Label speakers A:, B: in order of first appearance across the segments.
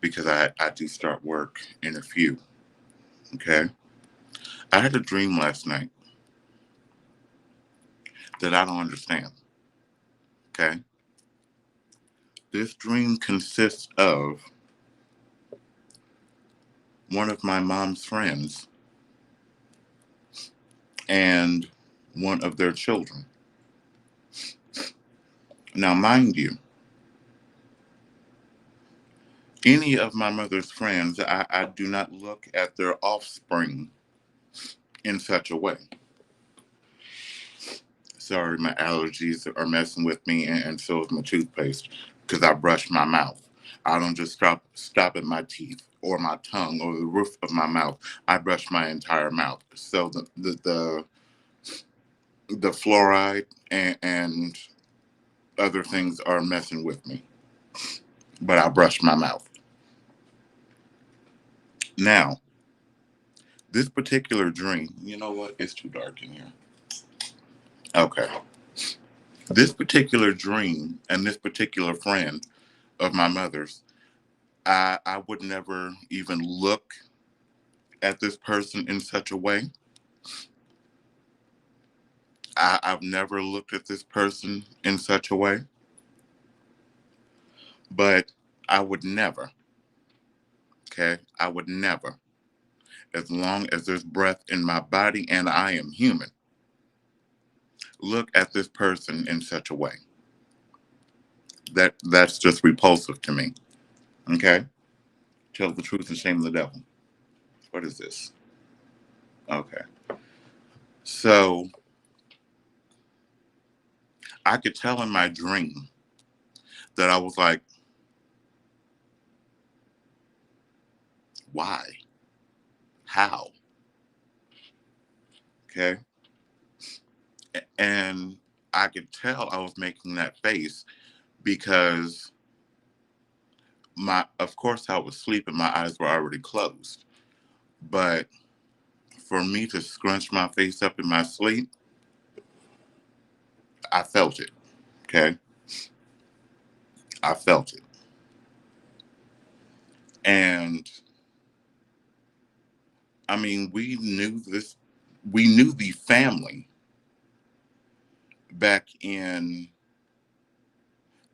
A: because I do start work in a few. Okay. I had a dream last night that I don't understand. Okay. This dream consists of one of my mom's friends and one of their children. Now, mind you, any of my mother's friends, I do not look at their offspring in such a way. Sorry, my allergies are messing with me, and so is my toothpaste because I brush my mouth. I don't just stop at my teeth or my tongue or the roof of my mouth. I brush my entire mouth. So the fluoride and other things are messing with me, but I brush my mouth. Now, this particular dream, you know what? It's too dark in here. Okay. This particular dream and this particular friend of my mother's, I would never even look at this person in such a way. I've never looked at this person in such a way, but I would never, okay? I would never, as long as there's breath in my body and I am human, look at this person in such a way. That's just repulsive to me, okay? Tell the truth and shame the devil. What is this? Okay. So I could tell in my dream that I was like, why? How? Okay. And I could tell I was making that face because of course, I was sleeping, my eyes were already closed. But for me to scrunch my face up in my sleep, I felt it. Okay. I felt it. And I mean, we knew the family back in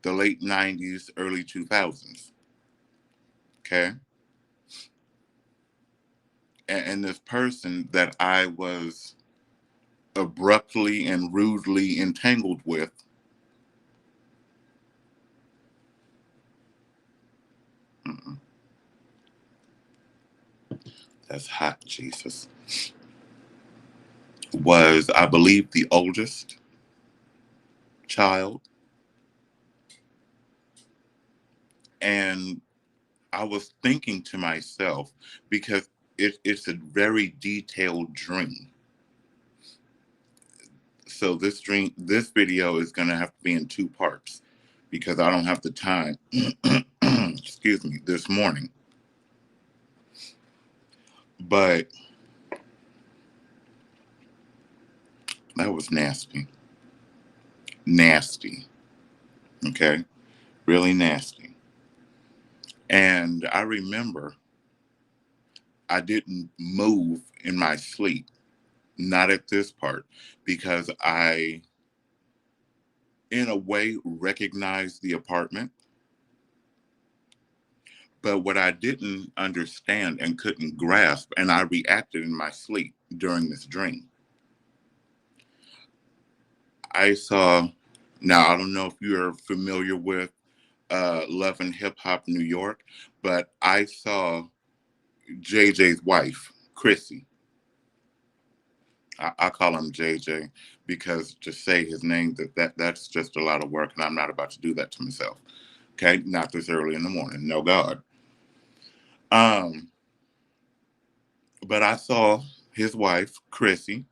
A: the late 90s, early 2000s. Okay. And this person that I was abruptly and rudely entangled with, mm-mm, that's hot, Jesus, was, I believe, the oldest child. And I was thinking to myself, because it's a very detailed dream. So this video is going to have to be in two parts because I don't have the time, excuse me, this morning. But that was nasty. Nasty. Okay. Really nasty. And I remember I didn't move in my sleep, not at this part, because I, in a way, recognized the apartment. But what I didn't understand and couldn't grasp, and I reacted in my sleep during this dream, I saw, now I don't know if you're familiar with Love and Hip Hop New York, but I saw JJ's wife, Chrissy. I call him JJ because to say his name, that's just a lot of work, and I'm not about to do that to myself. Okay, not this early in the morning. No God. Um, but I saw his wife, Chrissy,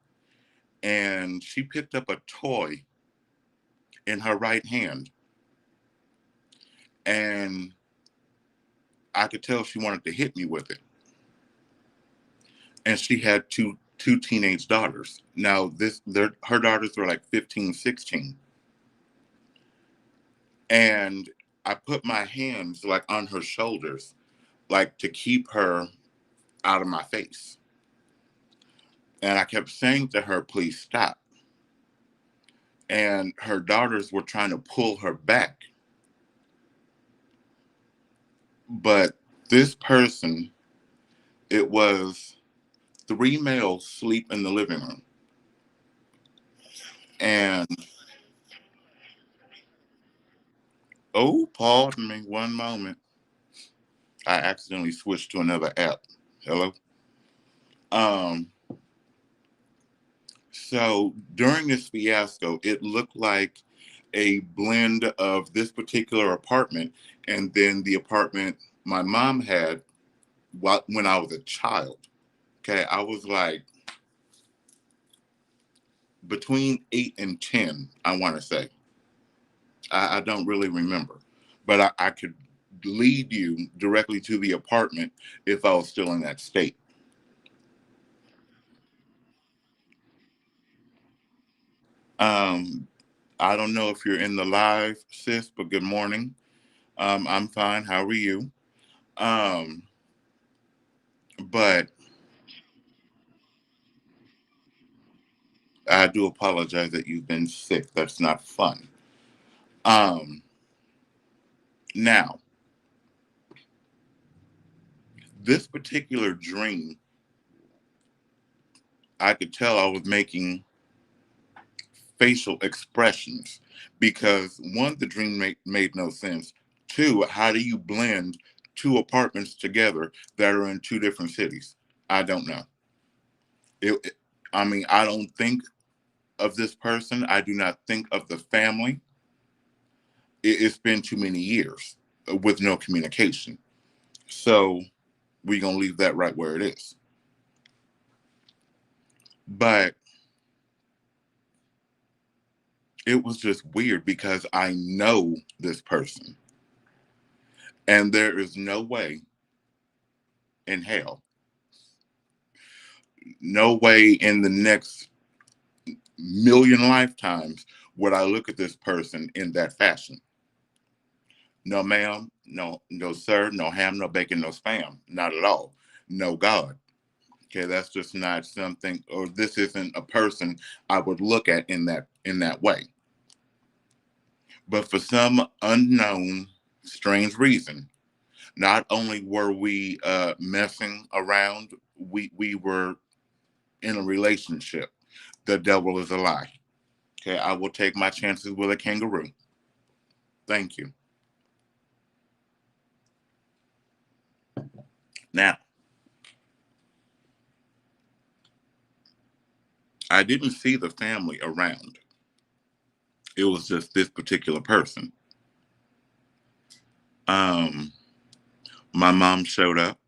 A: and she picked up a toy in her right hand, and I could tell she wanted to hit me with it. And she had two teenage daughters. Now her daughters were like 15, 16. And I put my hands like on her shoulders, like to keep her out of my face. And I kept saying to her, please stop. And her daughters were trying to pull her back. But this person, it was three males sleep in the living room. And oh, pardon me, one moment. I accidentally switched to another app. Hello. Um, so during this fiasco, it looked like a blend of this particular apartment and then the apartment my mom had when I was a child. Okay, I was like between 8 and 10, I want to say. I don't really remember, but I could lead you directly to the apartment if I was still in that state. Um, I don't know if you're in the live, sis, but good morning. I'm fine. How are you? Um, but I do apologize that you've been sick. That's not fun. Um, Now, this particular dream, I could tell I was making facial expressions because one, the dream made no sense. Two, how do you blend two apartments together that are in two different cities? I don't know. I mean, I don't think of this person. I do not think of the family. It's been too many years with no communication. So we're going to leave that right where it is. But it was just weird because I know this person, and there is no way in hell, no way in the next million lifetimes would I look at this person in that fashion. No, ma'am, no, sir, no ham, no bacon, no spam, not at all. No, God. Okay, that's just not something, or this isn't a person I would look at in that way. But for some unknown, strange reason, not only were we messing around, we were in a relationship. The devil is a lie. Okay, I will take my chances with a kangaroo. Thank you. Now, I didn't see the family around. It was just this particular person. Um, my mom showed up,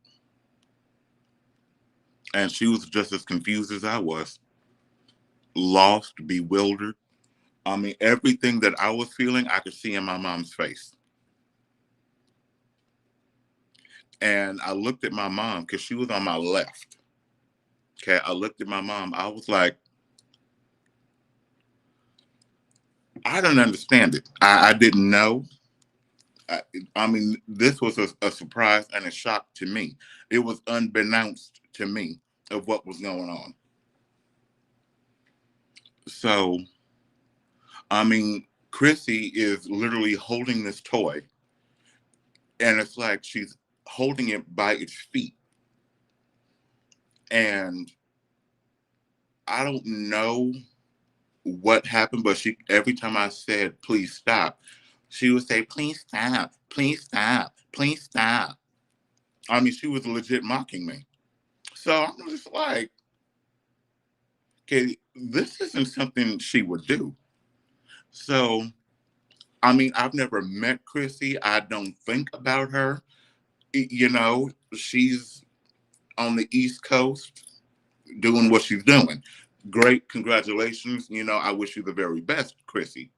A: and she was just as confused as I was, lost, bewildered. I mean, everything that I was feeling, I could see in my mom's face. And I looked at my mom because she was on my left. Okay, I looked at my mom. I was like, I don't understand it. I didn't know. I, I mean, this was a surprise and a shock to me. It was unbeknownst to me of what was going on. So, I mean, Chrissy is literally holding this toy, and it's like she's holding it by its feet. And I don't know what happened, but she every time I said, please stop, she would say, please stop, please stop, please stop. I mean, she was legit mocking me. So I'm just like, okay, this isn't something she would do. So, I mean, I've never met Chrissy. I don't think about her. You know, she's on the East Coast doing what she's doing. Great, congratulations. You know, I wish you the very best, Chrissy.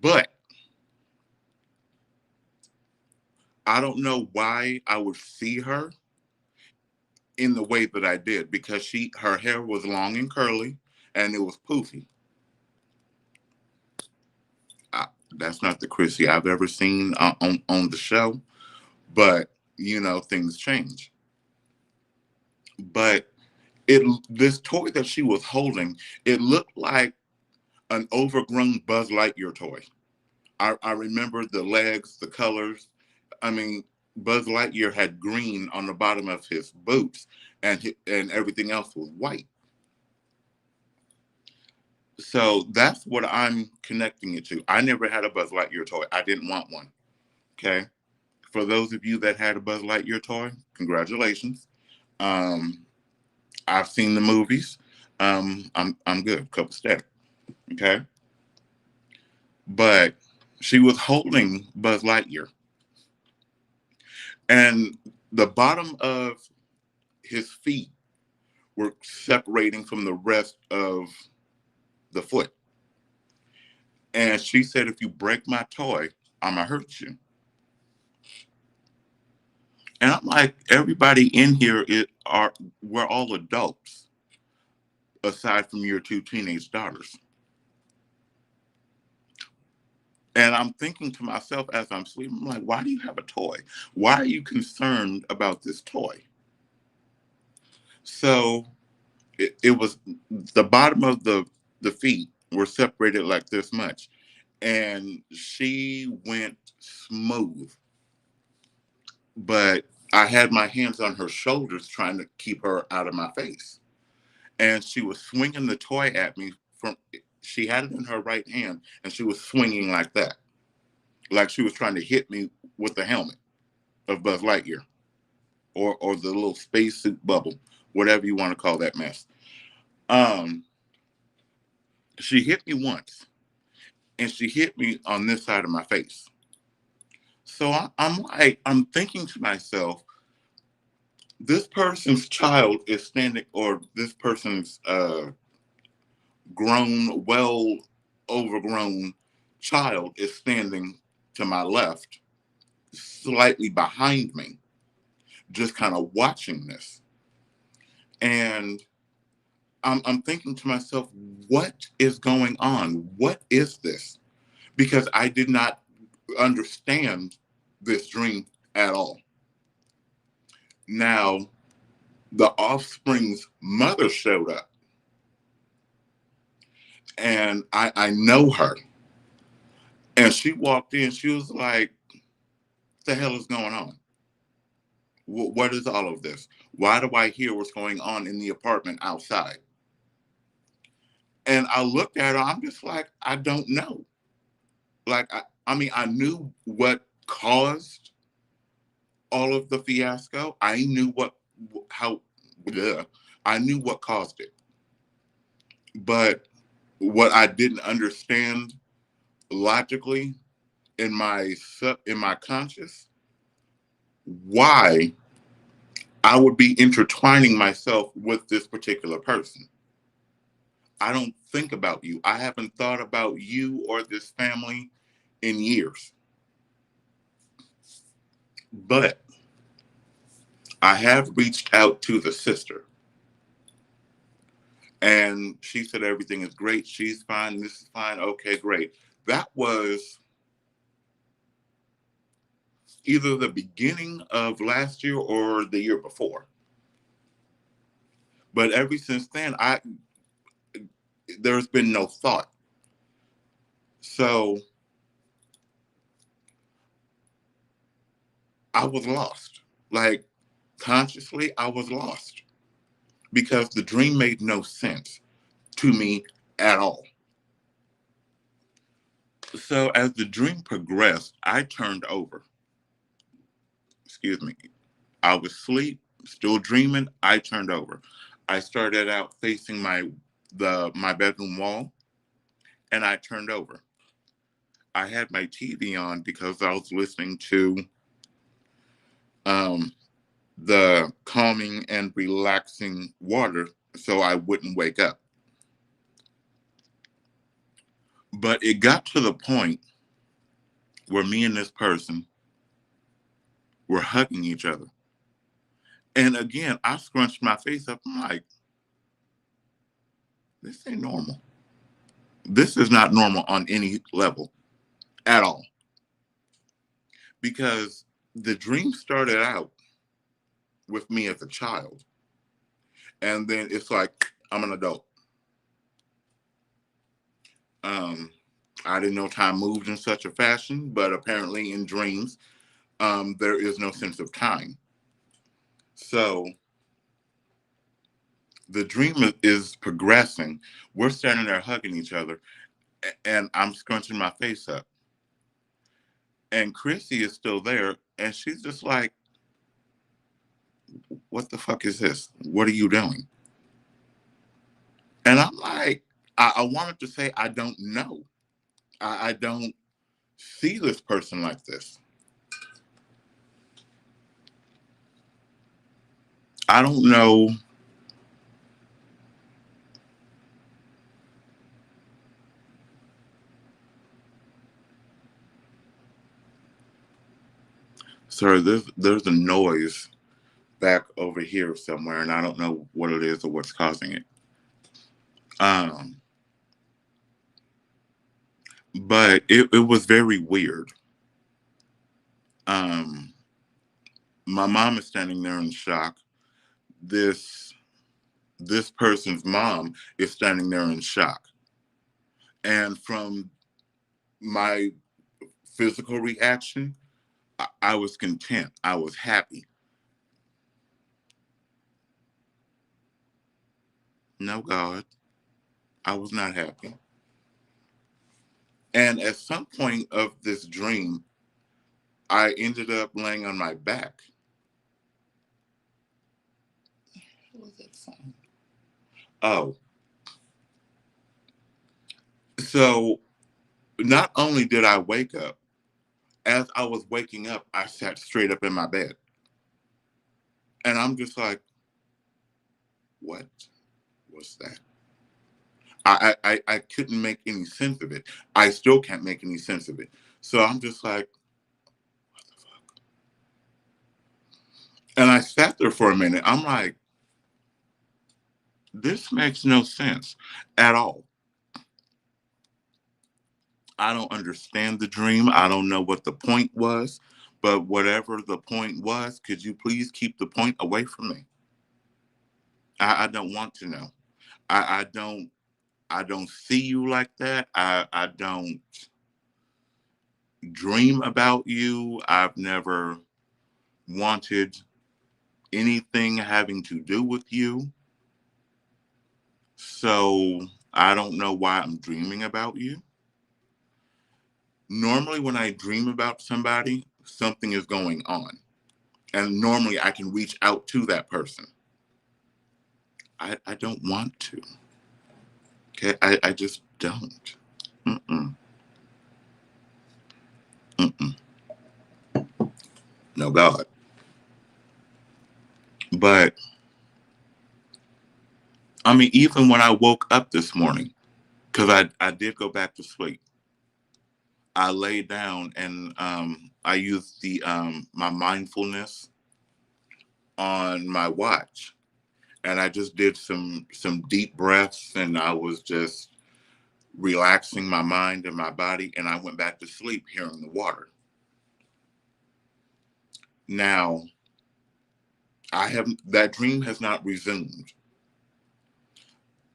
A: But I don't know why I would see her in the way that I did because her hair was long and curly and it was poofy. I, that's not the Chrissy I've ever seen on the show. But things change. But this toy that she was holding, it looked like an overgrown Buzz Lightyear toy. I remember the legs, the colors. I mean, Buzz Lightyear had green on the bottom of his boots, and everything else was white. So that's what I'm connecting it to. I never had a Buzz Lightyear toy. I didn't want one. Okay. For those of you that had a Buzz Lightyear toy, congratulations. Um, I've seen the movies. I'm good. Couple step. Okay. But she was holding Buzz Lightyear, and the bottom of his feet were separating from the rest of the foot. And she said, "If you break my toy, I'ma hurt you." And I'm like, everybody in here we're all adults, aside from your two teenage daughters. And I'm thinking to myself as I'm sleeping, I'm like, why do you have a toy? Why are you concerned about this toy? So it was the bottom of the feet were separated like this much. And she went smooth. But I had my hands on her shoulders trying to keep her out of my face. And she was swinging the toy at me she had it in her right hand and she was swinging like that. Like she was trying to hit me with the helmet of Buzz Lightyear or the little spacesuit bubble, whatever you want to call that mess. Um, she hit me once and she hit me on this side of my face. So I'm thinking to myself, this person's child is standing, or this person's grown, well overgrown child is standing to my left, slightly behind me, just kind of watching this. And I'm thinking to myself, what is going on? What is this? Because I did not understand this dream at all. Now, the offspring's mother showed up, and I know her. And she walked in, she was like, what the hell is going on? What is all of this? Why do I hear what's going on in the apartment outside? And I looked at her, I'm just like, I don't know. Like, I mean, I knew what caused all of the fiasco. I knew how, yeah, I knew what caused it. But what I didn't understand logically in my conscious, why I would be intertwining myself with this particular person. I don't think about you. I haven't thought about you or this family in years. But I have reached out to the sister, and she said everything is great. She's fine. This is fine. Okay, great. That was either the beginning of last year or the year before. But ever since then, there's been no thought. So I was lost. Like, consciously, I was lost because the dream made no sense to me at all. So as the dream progressed, I turned over. Excuse me. I was asleep, still dreaming. I turned over. I started out facing my bedroom wall, and I turned over. I had my TV on because I was listening to um, the calming and relaxing water so I wouldn't wake up. But it got to the point where me and this person were hugging each other. And again, I scrunched my face up. I'm like, this ain't normal. This is not normal on any level at all. Because The dream started out with me as a child, and then it's like I'm an adult. Um, I didn't know time moved in such a fashion, but apparently in dreams, there is no sense of time. So the dream is progressing. We're standing there hugging each other, and I'm scrunching my face up. And Chrissy is still there, and she's just like, "What the fuck is this? What are you doing?" And I'm like, I wanted to say, I don't know. I don't see this person like this. I don't know. Sir, there's a noise back over here somewhere, and I don't know what it is or what's causing it. Um, but it was very weird. Um, my mom is standing there in shock. This this person's mom is standing there in shock. And from my physical reaction, I was content. I was happy. No, God, I was not happy. And at some point of this dream, I ended up laying on my back. What was that sound? Oh, so not only did I wake up, as I was waking up, I sat straight up in my bed. And I'm just like, what was that? I couldn't make any sense of it. I still can't make any sense of it. So I'm just like, what the fuck? And I sat there for a minute. I'm like, this makes no sense at all. I don't understand the dream. I don't know what the point was, but whatever the point was, could you please keep the point away from me? I don't want to know. I don't I don't see you like that. I don't dream about you. I've never wanted anything having to do with you. So I don't know why I'm dreaming about you. Normally, when I dream about somebody, something is going on. And normally I can reach out to that person. I don't want to. Okay. I just don't. Mm-mm. Mm-mm. No, God. But I mean, even when I woke up this morning, because I did go back to sleep, I lay down and I used the my mindfulness on my watch, and I just did some deep breaths, and I was just relaxing my mind and my body, and I went back to sleep hearing the water. Now, I have that dream has not resumed.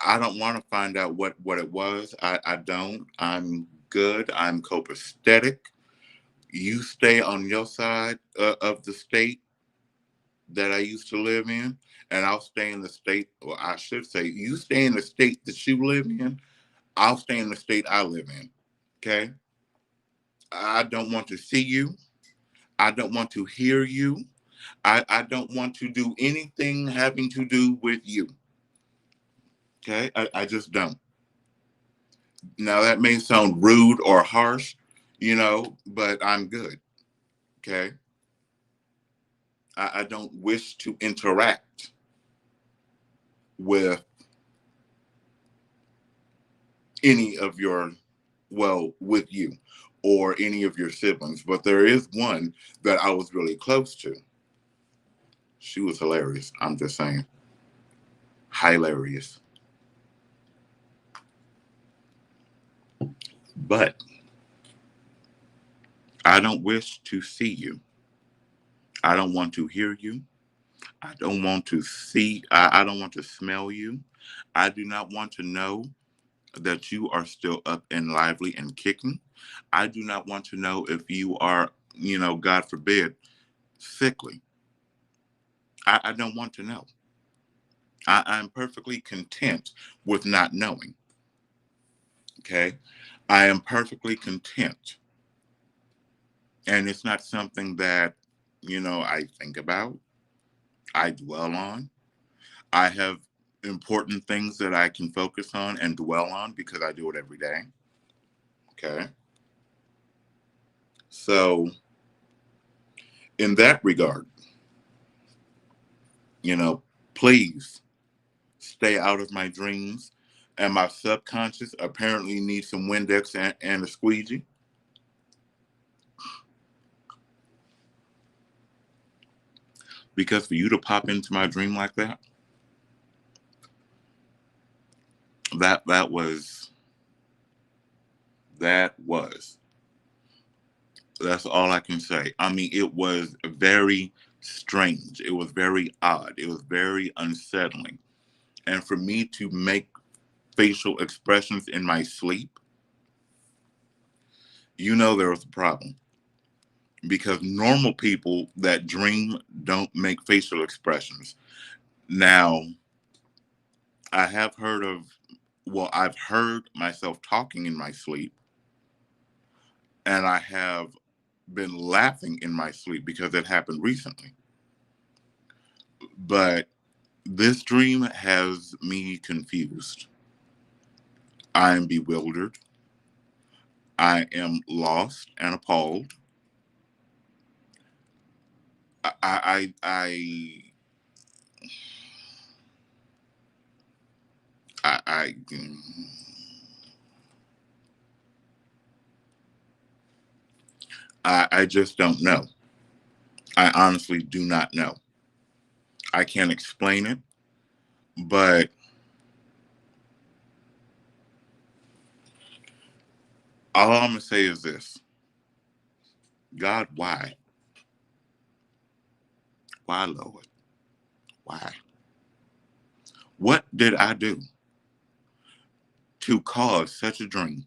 A: I don't want to find out what it was. I don't. I'm good. I'm copacetic. You stay on your side of the state that I used to live in, and I'll stay in the state, or I should say, you stay in the state that you live in, I'll stay in the state I live in. Okay? I don't want to see you. I don't want to hear you. I don't want to do anything having to do with you. Okay? I just don't. Now, that may sound rude or harsh, but I'm good. Okay? I don't wish to interact with any of your, well, with you or any of your siblings, but there is one that I was really close to. She was hilarious. I'm just saying, hilarious. But I don't wish to see you. I don't want to hear you. I don't want to see, I don't want to smell you. I do not want to know that you are still up and lively and kicking. I do not want to know if you are, God forbid, sickly. I don't want to know. I'm perfectly content with not knowing. Okay. I am perfectly content. And it's not something that, I think about, I dwell on. I have important things that I can focus on and dwell on because I do it every day. Okay. So, in that regard, you know, please stay out of my dreams. And my subconscious apparently needs some Windex and a squeegee. Because for you to pop into my dream like that, that was that was that's all I can say. I mean, it was very strange. It was very odd. It was very unsettling. And for me to make facial expressions in my sleep, there was a problem. Because normal people that dream don't make facial expressions. Now, I have heard of, well, I've heard myself talking in my sleep, and I have been laughing in my sleep because it happened recently. But this dream has me confused. I am bewildered. I am lost and appalled. I just don't know. I honestly do not know. I can't explain it, but all I'm gonna say is this: God, why? Why, Lord? Why? What did I do to cause such a dream?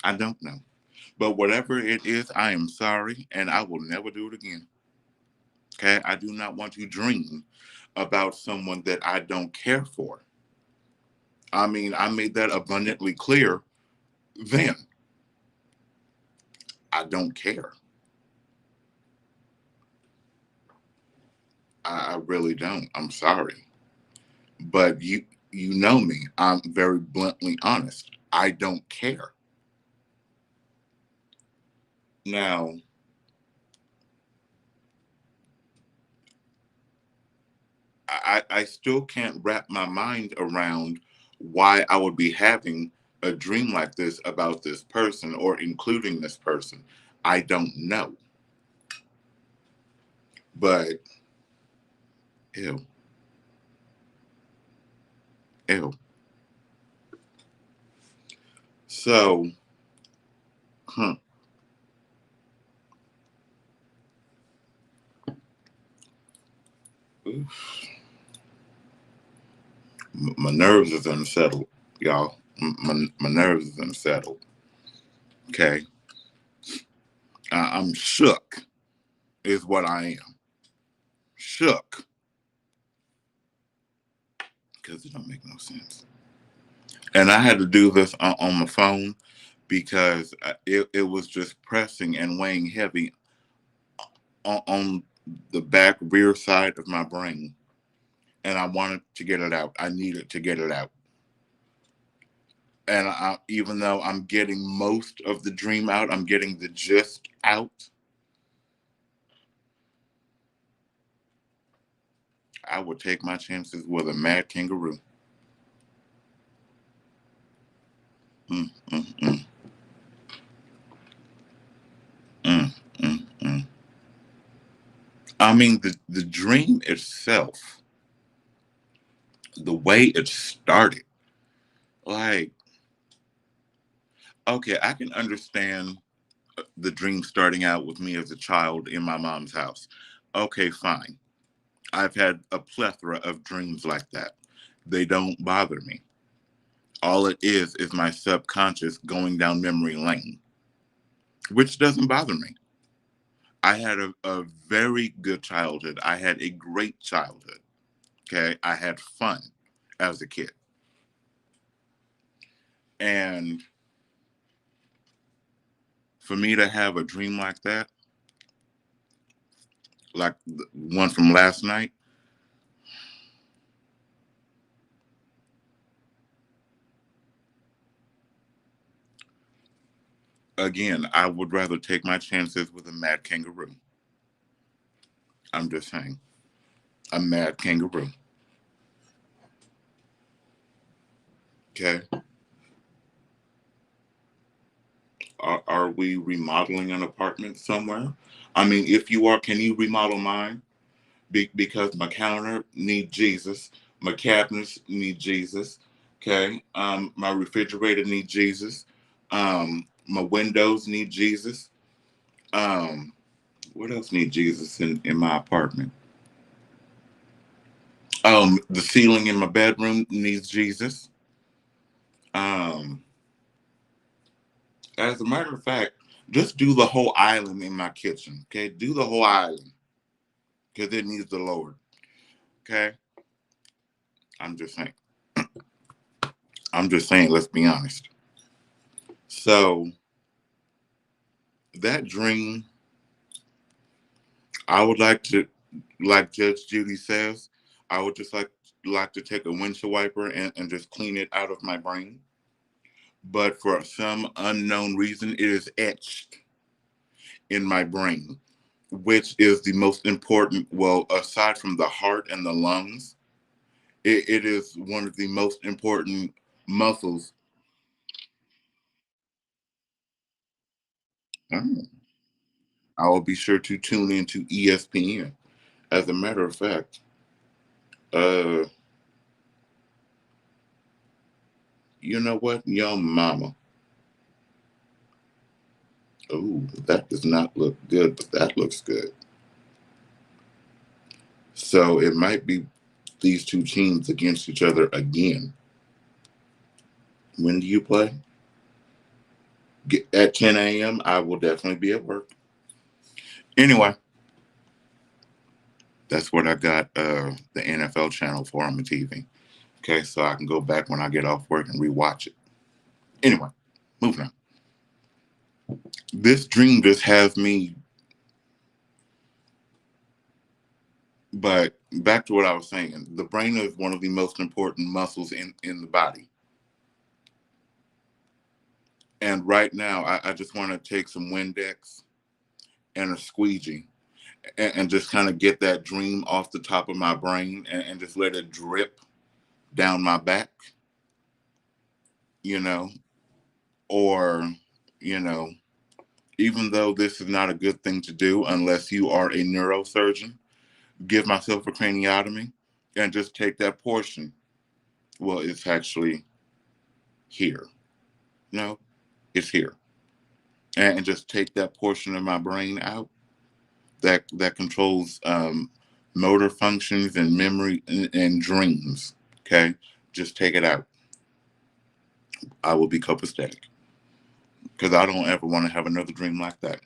A: I don't know. But whatever it is, I am sorry, and I will never do it again. Okay? I do not want to dream about someone that I don't care for. I mean, I made that abundantly clear then. I don't care. I really don't. I'm sorry. But you know me. I'm very bluntly honest. I don't care. Now, I still can't wrap my mind around why I would be having a dream like this about this person or including this person. I don't know. But ew, ew. So, hmm, my nerves is unsettled, y'all. My nerves is unsettled. Okay, I'm shook. Is what I am. Shook because it don't make no sense. And I had to do this on my phone because it was just pressing and weighing heavy on the back rear side of my brain. And I wanted to get it out. I needed to get it out. And even though I'm getting most of the dream out, I'm getting the gist out. I would take my chances with a mad kangaroo. Mm, mm, mm, mm, mm, mm. I mean, the dream itself, the way it started, like, okay, I can understand. the dream starting out with me as a child in my mom's house. Okay, fine. I've had a plethora of dreams like that. They don't bother me. All it is my subconscious going down memory lane, which doesn't bother me. I had a very good childhood. I had a great childhood. Okay. I had fun as a kid. And for me to have a dream like that, like the one from last night, again, I would rather take my chances with a mad kangaroo. I'm just saying, a mad kangaroo. Okay. Are we remodeling an apartment somewhere? I mean, if you are, can you remodel mine? Because my counter need Jesus, my cabinets need Jesus. Okay. My refrigerator need Jesus. My windows need Jesus. Um, what else need Jesus in my apartment? The ceiling in my bedroom needs Jesus. Um, as a matter of fact, just do the whole island in my kitchen. Okay, do the whole island because it needs the Lord. Okay, I'm just saying. I'm just saying. Let's be honest. So that dream, I would like to, like Judge Judy says, I would just like to take a windshield wiper and just clean it out of my brain. But for some unknown reason, it is etched in my brain, which is the most important. Well, aside from the heart and the lungs, it is one of the most important muscles. Oh, I will be sure to tune into ESPN. As a matter of fact, uh, you know what, young mama? Oh, that does not look good, but that looks good. So it might be these two teams against each other again. When do you play? At 10 a.m. I will definitely be at work. Anyway, that's what I got the NFL channel for on my TV. Okay, so I can go back when I get off work and rewatch it. Anyway, moving on. This dream just has me, but back to what I was saying. The brain is one of the most important muscles in the body. And right now, I just want to take some Windex and a squeegee and just kind of get that dream off the top of my brain and just let it drip down my back, you know, or, you know, even though this is not a good thing to do unless you are a neurosurgeon, give myself a craniotomy and just take that portion. Well, it's actually here. No, it's here. And just take that portion of my brain out that controls motor functions and memory and dreams. Okay, just take it out. I will be copacetic because I don't ever want to have another dream like that.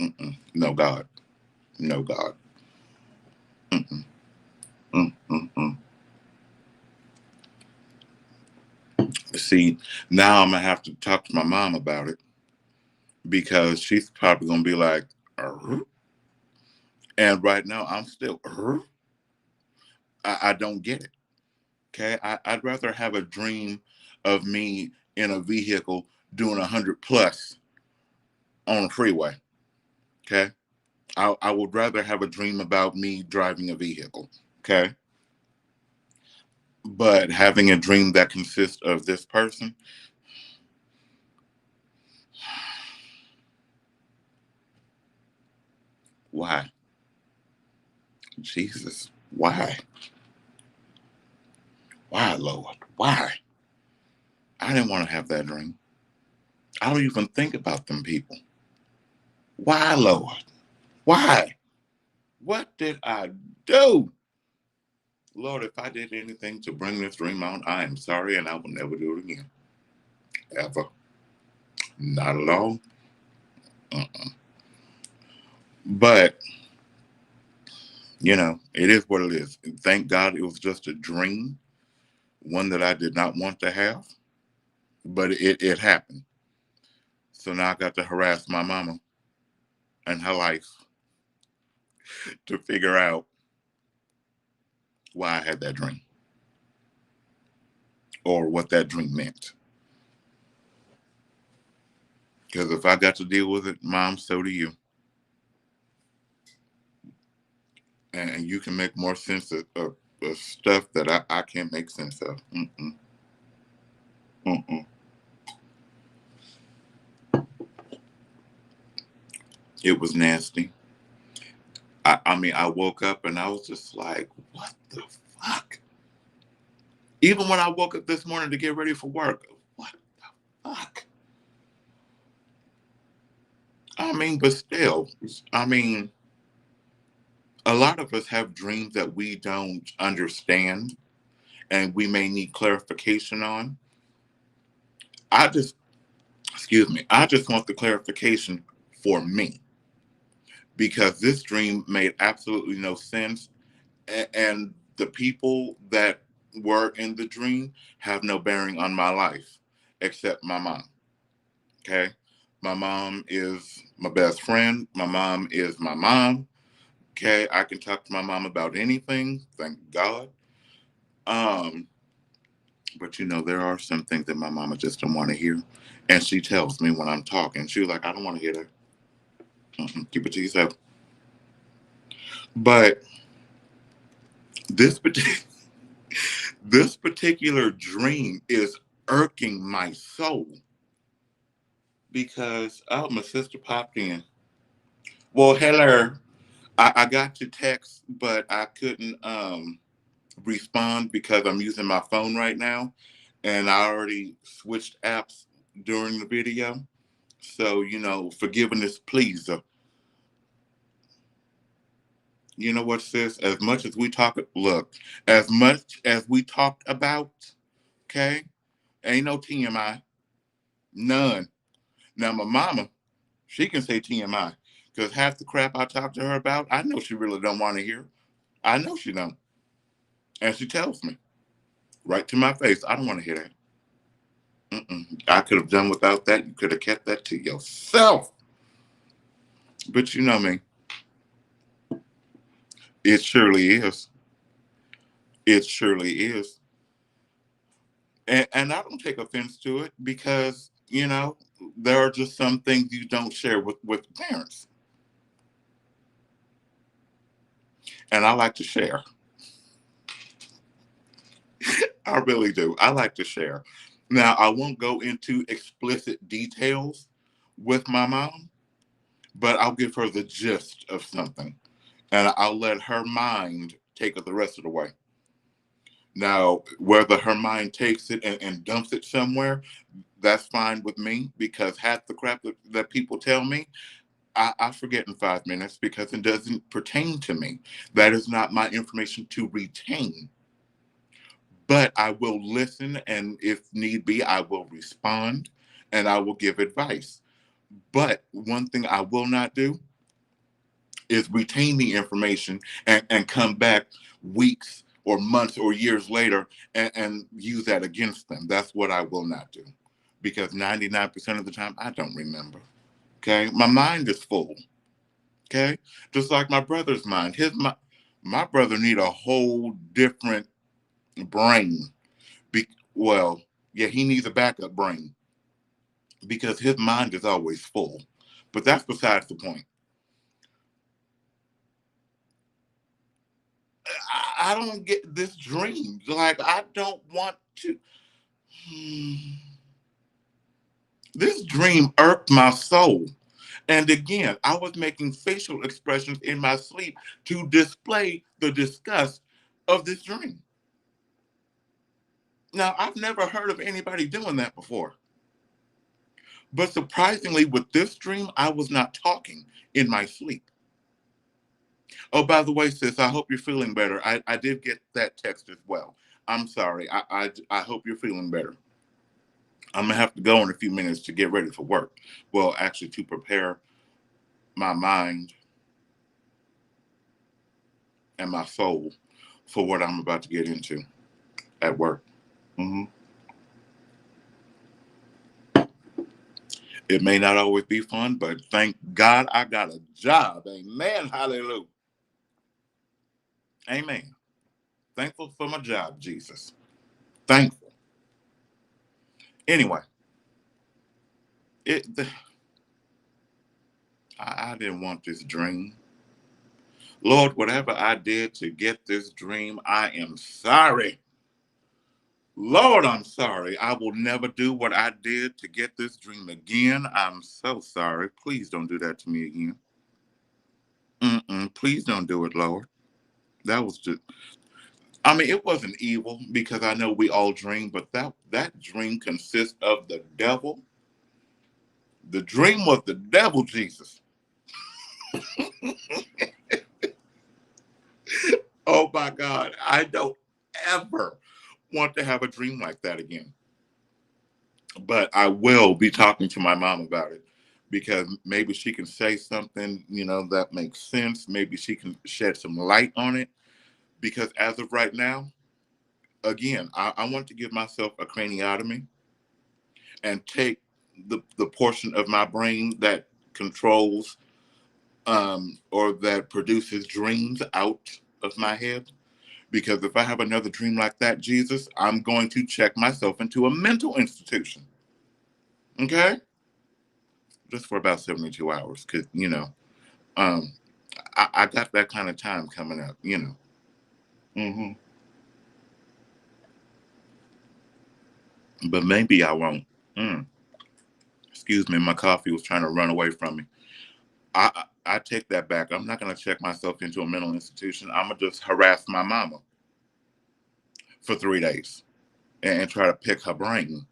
A: No God, no God. Mm-mm. Mm-mm. See, now I'm gonna have to talk to my mom about it because she's probably gonna be like, and right now I'm still, I don't get it. Okay, I'd rather have a dream of me in a vehicle doing 100 plus on a freeway. Okay, I would rather have a dream about me driving a vehicle. Okay, but having a dream that consists of this person, why? Jesus, why? Why, Lord? Why? I didn't want to have that dream. I don't even think about them people. Why, Lord? Why? What did I do? Lord, if I did anything to bring this dream on, I am sorry and I will never do it again. Ever. Not at all. Uh-uh. But, it is what it is. And thank God it was just a dream, one that I did not want to have, but it happened. So now I got to harass my mama and her life to figure out why I had that dream or what that dream meant. Because if I got to deal with it, Mom, so do you. And you can make more sense of stuff that I can't make sense of. Mm-mm, mm-mm. It was nasty. I mean, I woke up and I was just like, what the fuck? Even when I woke up this morning to get ready for work, what the fuck? I mean, but still, I mean, a lot of us have dreams that we don't understand and we may need clarification on. I just, excuse me, I just want the clarification for me because this dream made absolutely no sense. And the people that were in the dream have no bearing on my life except my mom. Okay. My mom is my best friend. My mom is my mom. Okay. I can talk to my mom about anything. Thank God. Um, but there are some things that my mama just don't want to hear. And she tells me when I'm talking, she's like, I don't want to hear that. Keep it to yourself. But this particular this particular dream is irking my soul because my sister popped in. Well, hello. I got your text, but I couldn't respond because I'm using my phone right now, and I already switched apps during the video. So forgiveness, please. You know what, sis? As much as we talk, look, as much as we talked about, okay, ain't no TMI, none. Now my mama, she can say TMI because half the crap I talk to her about, I know she really don't want to hear. I know she don't, and she tells me right to my face, I don't want to hear that. I could have done without that. You could have kept that to yourself. But you know me, it surely is. It surely is. And I don't take offense to it because, there are just some things you don't share with parents. And I like to share. I really do. I like to share. Now, I won't go into explicit details with my mom, but I'll give her the gist of something. And I'll let her mind take it the rest of the way. Now, whether her mind takes it and dumps it somewhere, that's fine with me because half the crap that people tell me, I forget in 5 minutes because it doesn't pertain to me. That is not my information to retain. But I will listen, and if need be, I will respond and I will give advice. But one thing I will not do is retain the information and come back weeks or months or years later and use that against them. That's what I will not do because 99% of the time I don't remember. Okay. My mind is full. Okay. Just like my brother's mind. My brother need a whole different brain. Well, yeah, he needs a backup brain because his mind is always full. But that's besides the point. I don't get this dream. Like, I don't want to. This dream irked my soul. And again, I was making facial expressions in my sleep to display the disgust of this dream. Now, I've never heard of anybody doing that before. But surprisingly, with this dream, I was not talking in my sleep. Oh, by the way, sis, I hope you're feeling better. I did get that text as well. I'm sorry. I hope you're feeling better. I'm going to have to go in a few minutes to get ready for work. Well, actually, to prepare my mind and my soul for what I'm about to get into at work. Hmm. It may not always be fun, but thank God I got a job. Amen. Hallelujah. Amen. Thankful for my job, Jesus. Thankful. Anyway, it. I didn't want this dream. Lord, whatever I did to get this dream, I am sorry. Lord, I'm sorry. I will never do what I did to get this dream again. I'm so sorry. Please don't do that to me again. Please don't do it, Lord. That was just, I mean, it wasn't evil because I know we all dream, but that dream consists of the devil. The dream was the devil, Jesus. Oh my God. I don't ever want to have a dream like that again. But I will be talking to my mom about it because maybe she can say something, that makes sense. Maybe she can shed some light on it. Because as of right now, again, I want to give myself a craniotomy and take the portion of my brain that controls or that produces dreams out of my head. Because if I have another dream like that, Jesus, I'm going to check myself into a mental institution. Okay? Just for about 72 hours. Because, um, I got that kind of time coming up. Hmm. But maybe I won't. Mm. Excuse me, my coffee was trying to run away from me. I take that back. I'm not going to check myself into a mental institution. I'm going to just harass my mama for 3 days and try to pick her brain.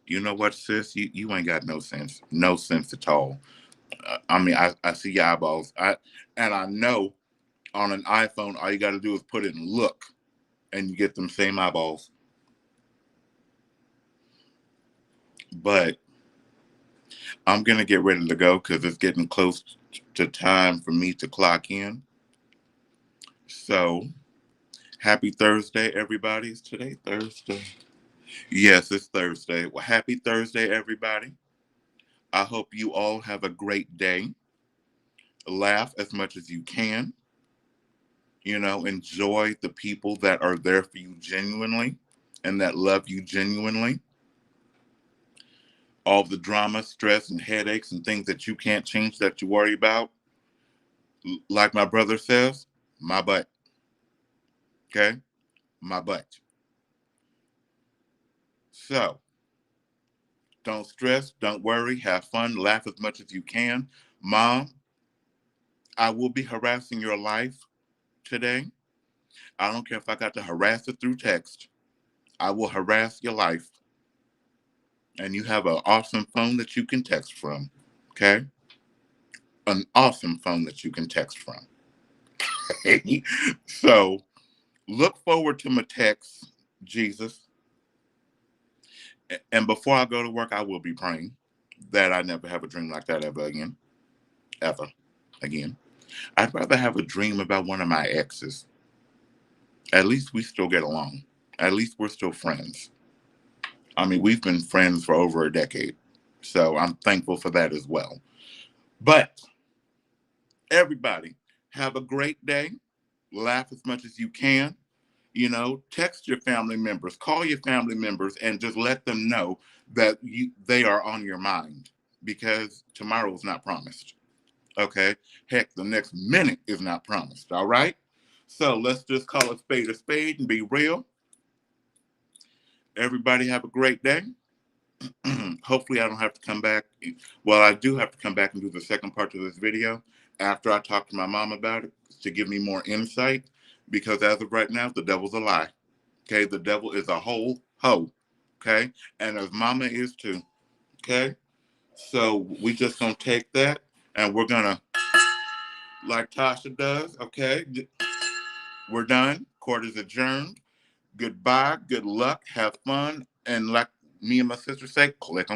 A: You know what, sis? You ain't got no sense. No sense at all. I mean, I see your eyeballs. And I know on an iPhone, all you got to do is put in look and you get them same eyeballs. But I'm going to get ready to go because it's getting close to time for me to clock in. So, happy Thursday, everybody. Is today Thursday? Yes, it's Thursday. Well, happy Thursday, everybody. I hope you all have a great day. Laugh as much as you can. Enjoy the people that are there for you genuinely and that love you genuinely. All the drama, stress, and headaches and things that you can't change that you worry about, like my brother says, my butt. Okay? My butt. So don't stress, don't worry, have fun, laugh as much as you can. Mom, I will be harassing your life today. I don't care if I got to harass it through text. I will harass your life. And you have an awesome phone that you can text from. Okay? An awesome phone that you can text from. So look forward to my text, Jesus. And before I go to work, I will be praying that I never have a dream like that ever again. Ever again. I'd rather have a dream about one of my exes. At least we still get along. At least we're still friends. I mean, we've been friends for over a decade. So I'm thankful for that as well. But everybody, have a great day. Laugh as much as you can. Text your family members, call your family members, and just let them know that they are on your mind because tomorrow is not promised. Okay? Heck, the next minute is not promised. All right? So let's just call a spade and be real. Everybody have a great day. Hopefully, I don't have to come back. Well, I do have to come back and do the second part of this video after I talk to my mom about it to give me more insight because as of right now, the devil's a lie. Okay, the devil is a whole hoe. Okay, and as mama is too. Okay, So we just gonna take that and we're gonna, like Tasha does, okay? We're done. Court is adjourned. Goodbye. Good luck. Have fun. And like me and my sister say, click on